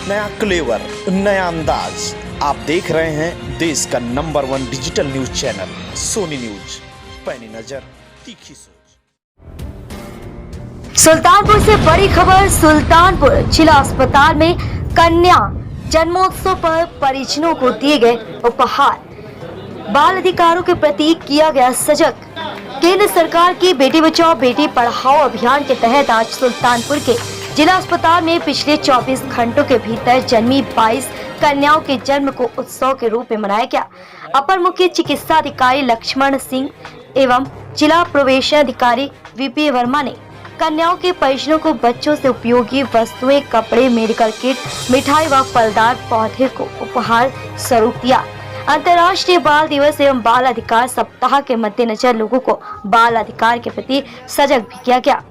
नया क्लेवर, नया अंदाज। आप देख रहे हैं देश का number 1 digital news channel Soni news. पैनी नजर, तीखी सोच। सुल्तानपुर से बड़ी खबर। सुल्तानपुर जिला अस्पताल में कन्या जन्मोत्सव पर परिजनों को दिए गए उपहार। बाल अधिकारों के प्रति किया गया सजग। केंद्र सरकार की बेटी बचाओ बेटी पढ़ाओ अभियान के तहत आज सुल्तानपुर के जिला अस्पताल में पिछले 24 घंटों के भीतर जन्मी 22 कन्याओं के जन्म को उत्सव के रूप में मनाया गया। अपर मुख्य चिकित्सा अधिकारी लक्ष्मण सिंह एवं जिला प्रवेश अधिकारी वीपी वर्मा ने कन्याओं के परिजनों को बच्चों से उपयोगी वस्तुएं, कपड़े, मेडिकल किट, मिठाई व फलदार पौधे को उपहार स्वरूप दिया। अंतर्राष्ट्रीय बाल दिवस एवं बाल अधिकार सप्ताह के मद्देनजर लोगों को बाल अधिकार के प्रति सजग भी किया गया।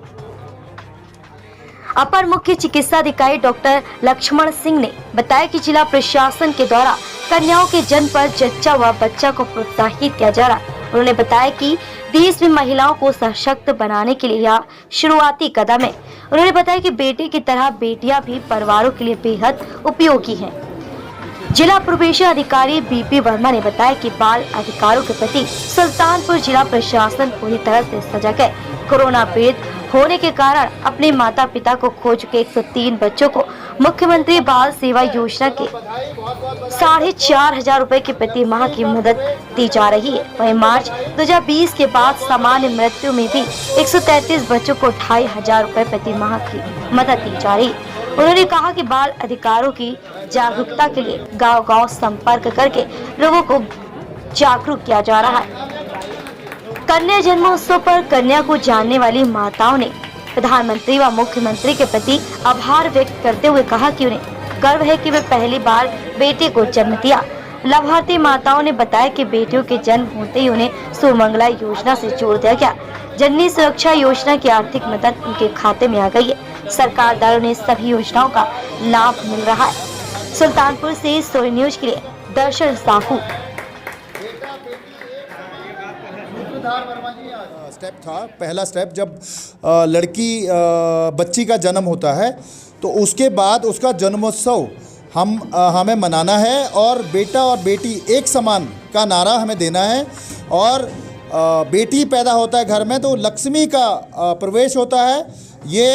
अपर मुख्य चिकित्सा अधिकारी डॉक्टर लक्ष्मण सिंह ने बताया कि जिला प्रशासन के द्वारा कन्याओं के जन्म पर जच्चा व बच्चा को प्रोत्साहित किया जा रहा है। उन्होंने बताया कि देश में महिलाओं को सशक्त बनाने के लिए यह शुरुआती कदम है। उन्होंने बताया कि बेटे की तरह बेटियां भी परिवारों के लिए बेहद उपयोगी हैं। जिला प्रवेश अधिकारी बीपी वर्मा ने बताया कि बाल अधिकारों के प्रति सुल्तानपुर जिला प्रशासन पूरी तरह से सजग है। कोरोना पीड़ित होने के कारण अपने माता पिता को खो चुके 103 बच्चों को मुख्यमंत्री बाल सेवा योजना के 4,500 रुपए के प्रति माह की मदद दी जा रही है। वहीं मार्च 2020 के बाद सामान्य मृत्यु में भी 133 बच्चों को 2,500 रुपए प्रति माह की मदद दी जा रही है। उन्होंने कहा कि बाल अधिकारों की जागरूकता के लिए गांव-गांव संपर्क करके लोगों को जागरूक किया जा रहा है। कन्या जन्मोत्सव पर कन्या को जानने वाली माताओं ने प्रधानमंत्री व मुख्यमंत्री के प्रति आभार व्यक्त करते हुए कहा कि उन्हें गर्व है कि वे पहली बार बेटे को जन्म दिया। लाभार्थी माताओं ने बताया कि बेटियों के जन्म होते ही उन्हें सुमंगला योजना से जोड़ दिया गया। जननी सुरक्षा योजना की आर्थिक मदद उनके खाते में आ गई है। सरकार द्वारा उन्हें सभी योजनाओं का लाभ मिल रहा है। सुल्तानपुर से सोनी न्यूज के लिए दर्शन साहू। स्टेप था, पहला स्टेप जब लड़की बच्ची का जन्म होता है तो उसके बाद उसका जन्मोत्सव हमें मनाना है और बेटा और बेटी एक समान का नारा हमें देना है। और बेटी पैदा होता है घर में तो लक्ष्मी का प्रवेश होता है, ये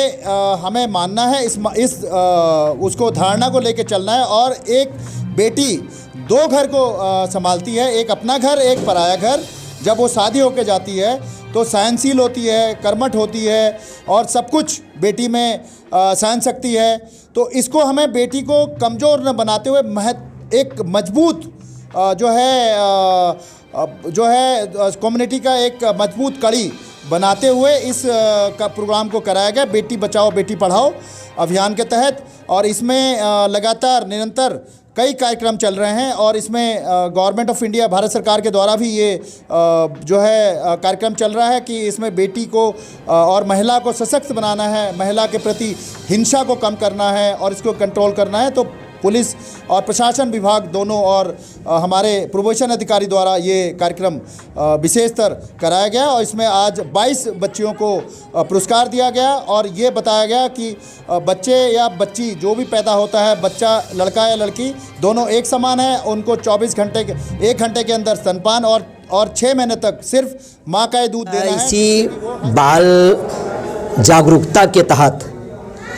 हमें मानना है। उसको धारणा को लेके चलना है। और एक बेटी 2 घर को संभालती है, एक अपना घर, एक पराया घर। जब वो शादी होके जाती है तो सहनशील होती है, कर्मठ होती है और सब कुछ बेटी में सहन शक्ति है। तो इसको हमें बेटी को कमज़ोर न बनाते हुए एक मजबूत जो है कम्युनिटी का एक मजबूत कड़ी बनाते हुए इस प्रोग्राम को कराया गया, बेटी बचाओ बेटी पढ़ाओ अभियान के तहत। और इसमें लगातार निरंतर कई कार्यक्रम चल रहे हैं और इसमें गवर्नमेंट ऑफ इंडिया, भारत सरकार के द्वारा भी ये जो है कार्यक्रम चल रहा है कि इसमें बेटी को और महिला को सशक्त बनाना है, महिला के प्रति हिंसा को कम करना है और इसको कंट्रोल करना है। तो पुलिस और प्रशासन विभाग दोनों और हमारे प्रोबेशन अधिकारी द्वारा ये कार्यक्रम विशेषतर कराया गया। और इसमें आज 22 बच्चियों को पुरस्कार दिया गया और ये बताया गया कि बच्चे या बच्ची जो भी पैदा होता है, बच्चा लड़का या लड़की दोनों एक समान है। उनको 24 घंटे के 1 घंटे के अंदर स्तनपान और 6 महीने तक सिर्फ माँ का ही दूध देना है। इसी बाल जागरूकता के तहत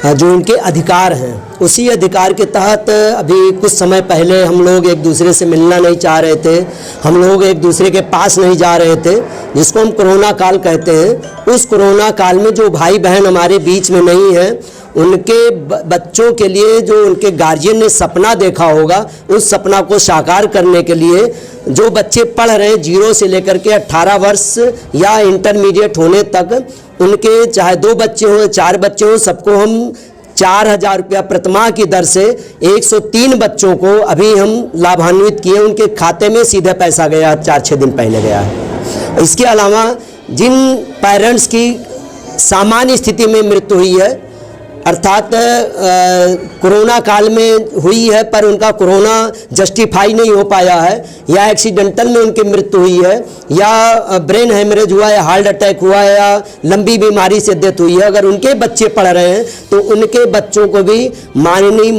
जो उनके अधिकार हैं, उसी अधिकार के तहत अभी कुछ समय पहले हम लोग एक दूसरे से मिलना नहीं चाह रहे थे, हम लोग एक दूसरे के पास नहीं जा रहे थे, जिसको हम कोरोना काल कहते हैं। उस कोरोना काल में जो भाई बहन हमारे बीच में नहीं हैं, उनके बच्चों के लिए जो उनके गार्जियन ने सपना देखा होगा, उस सपना को साकार करने के लिए जो बच्चे पढ़ रहे हैं 0 से लेकर के 18 वर्ष या इंटरमीडिएट होने तक, उनके चाहे 2 बच्चे हों 4 बच्चे हों, सबको हम 4,000 रुपया प्रतिमाह की दर से 103 बच्चों को अभी हम लाभान्वित किए। उनके खाते में सीधे पैसा गया, 4-6 दिन पहले गया है। इसके अलावा जिन पेरेंट्स की सामान्य स्थिति में मृत्यु हुई है अर्थात कोरोना काल में हुई है, पर उनका कोरोना जस्टिफाई नहीं हो पाया है, या एक्सीडेंटल में उनकी मृत्यु हुई है, या ब्रेन हेमरेज हुआ है, हार्ट अटैक हुआ है, या लंबी बीमारी से डेथ हुई है, अगर उनके बच्चे पढ़ रहे हैं तो उनके बच्चों को भी माननीय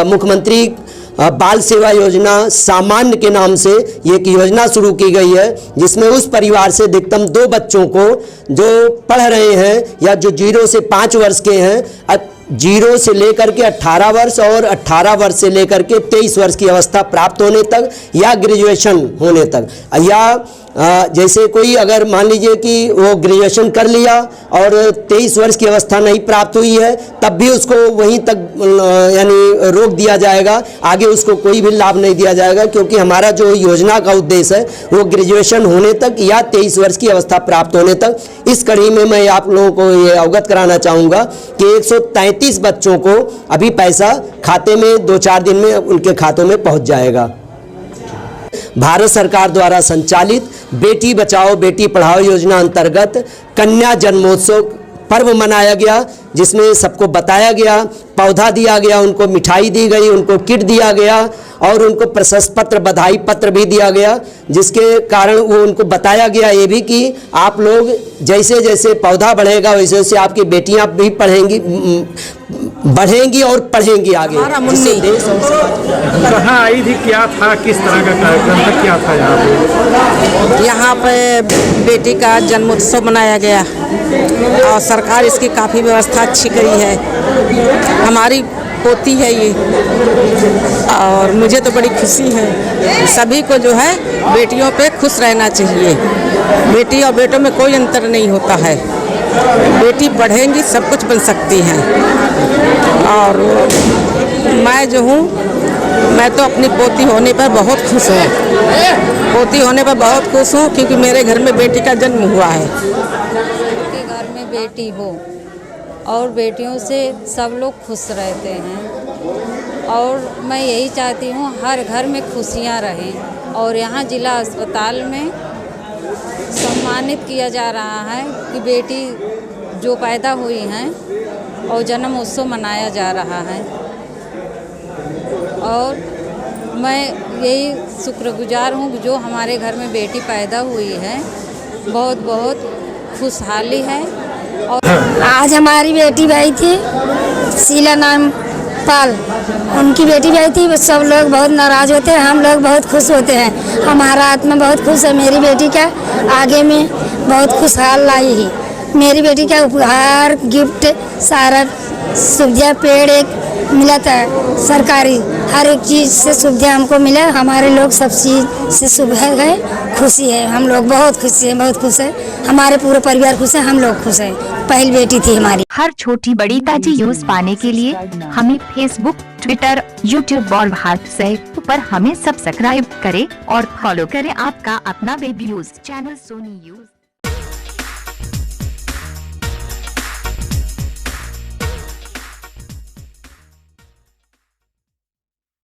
मुख्यमंत्री बाल सेवा योजना सामान्य के नाम से एक योजना शुरू की गई है, जिसमें उस परिवार से अधिकतम 2 बच्चों को जो पढ़ रहे हैं या जो 0 से 5 वर्ष के हैं, 0 से लेकर के 18 वर्ष और 18 वर्ष से लेकर के 23 वर्ष की अवस्था प्राप्त होने तक या ग्रेजुएशन होने तक, या जैसे कोई अगर मान लीजिए कि वो ग्रेजुएशन कर लिया और 23 वर्ष की अवस्था नहीं प्राप्त हुई है, तब भी उसको वहीं तक यानी रोक दिया जाएगा, आगे उसको कोई भी लाभ नहीं दिया जाएगा, क्योंकि हमारा जो योजना का उद्देश्य है वो ग्रेजुएशन होने तक या 23 वर्ष की अवस्था प्राप्त होने तक। इस कड़ी में मैं आप लोगों को ये अवगत कराना चाहूँगा कि 133 बच्चों को अभी पैसा खाते में 2-4 दिन में उनके खातों में पहुँच जाएगा। भारत सरकार द्वारा संचालित बेटी बचाओ बेटी पढ़ाओ योजना अंतर्गत कन्या जन्मोत्सव पर्व मनाया गया, जिसमें सबको बताया गया, पौधा दिया गया, उनको मिठाई दी गई, उनको किट दिया गया और उनको प्रशस्ति पत्र बधाई पत्र भी दिया गया, जिसके कारण वो उनको बताया गया ये भी कि आप लोग जैसे जैसे पौधा बढ़ेगा वैसे वैसे आपकी बेटियां भी बढ़ेंगी और पढ़ेंगी आगे। कहाँ आई थी, क्या था, किस तरह का कार्यक्रम था, क्या था यहाँ पे? यहाँ पे बेटी का जन्मोत्सव मनाया गया और सरकार इसकी काफ़ी व्यवस्था अच्छी करी है। हमारी पोती है ये और मुझे तो बड़ी खुशी है। सभी को जो है बेटियों पे खुश रहना चाहिए। बेटी और बेटों में कोई अंतर नहीं होता है। बेटी पढ़ेंगी सब कुछ बन सकती हैं। और मैं जो हूँ, मैं तो अपनी पोती होने पर बहुत खुश हूँ। पोती होने पर बहुत खुश हूँ क्योंकि मेरे घर में बेटी का जन्म हुआ है। के घर में बेटी हो और बेटियों से सब लोग खुश रहते हैं और मैं यही चाहती हूँ हर घर में खुशियाँ रहें। और यहाँ जिला अस्पताल में सम्मानित किया जा रहा है कि बेटी जो पैदा हुई हैं और जन्म उत्सव मनाया जा रहा है। और मैं यही शुक्रगुजार हूँ कि जो हमारे घर में बेटी पैदा हुई है, बहुत बहुत खुशहाली है। और आज हमारी बेटी भाई थी, शीला नाम पाल, उनकी बेटी भाई थी। सब लोग बहुत नाराज़ होते हैं, हम लोग बहुत खुश होते हैं। हमारा आत्मा बहुत खुश है। मेरी बेटी का आगे में बहुत खुशहाल लाई ही। मेरी बेटी का उपहार गिफ्ट सारा सुविधा पेड़ एक मिला था, सरकारी हर एक चीज़ से सुविधा हमको मिला। हमारे लोग सब चीज़ से सुविधा है, खुशी है। हम लोग बहुत खुशी हैं, बहुत खुश है। हमारे पूरे परिवार खुश है, हम लोग खुश हैं। पहली बेटी थी हमारी। हर छोटी बड़ी ताजी न्यूज पाने के लिए हमें फेसबुक, ट्विटर, यूट्यूब और व्हाट्सएप पर हमें सब्सक्राइब करें और फॉलो करें आपका अपना web news channel Soni news.